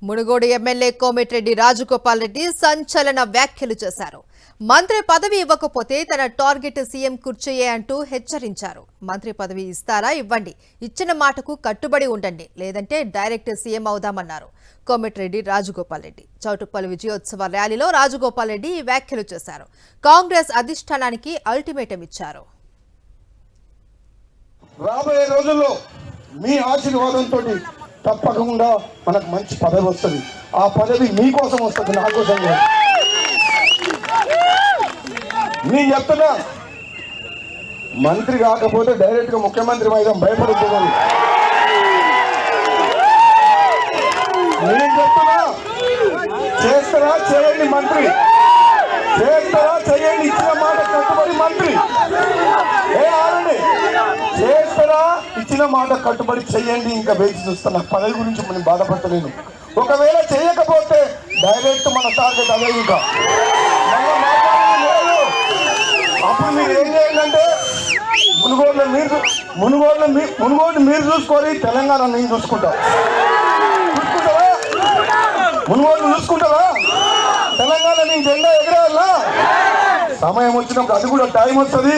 Munugode MLA Komatireddy Rajagopal Reddy సంచలన వ్యాఖ్యలు చేశారు. మంత్రి పదవి ఇవ్వకపోతే తన టార్గెట్ సీఎం కుర్చీయే అంటూ హెచ్చరించారు. మంత్రి పదవి ఇస్తారా ఇవ్వండి, ఇచ్చిన మాటకు కట్టుబడి ఉండండి, లేదంటే డైరెక్ట్ సీఎం అవుదామన్నారు కోమటిరెడ్డి రాజగోపాల్ రెడ్డి. చౌటుప్పల్ విజయోత్సవ ర్యాలీలో రాజగోపాల్ రెడ్డి ఈ వ్యాఖ్యలు చేశారు. కాంగ్రెస్ అధిష్టానానికి అల్టిమేటం ఇచ్చారు. రాబోయే రోజుల్లో మీ ఆశీర్వాదంతో తప్పకుండా మనకు మంచి పదవి వస్తుంది. ఆ పదవి మీకోసం వస్తుంది, నా కోసం కాదు. నేను చెప్తున్నా, మంత్రి కాకపోతే డైరెక్ట్ గా ముఖ్యమంత్రి వైద్యం భయపడుతుంది. నేను చెప్తున్నా, చేస్తారా చేయండి మంత్రి, చేస్తారా చేయండి, ఇచ్చిన మాట కట్టుబడి మంత్రి. చేస్తారా, ఇచ్చిన మాట కట్టుబడి చెయ్యండి. ఇంకా వేచి చూస్తున్నా, పదవి గురించి మనం బాధపడలేను. ఒకవేళ చేయకపోతే డైరెక్ట్ మన టార్గెట్ అదే. ఇంకా అప్పుడు మీరు ఏం చేయాలంటే మునుగోడు మీరు చూసుకొని తెలంగాణ నేను చూసుకుంటారా? మునుగోడు చూసుకుంటారా? తెలంగాణ నేను జెండా ఎగరేయాలా? సమయం వచ్చినప్పుడు అది కూడా టైం వస్తుంది.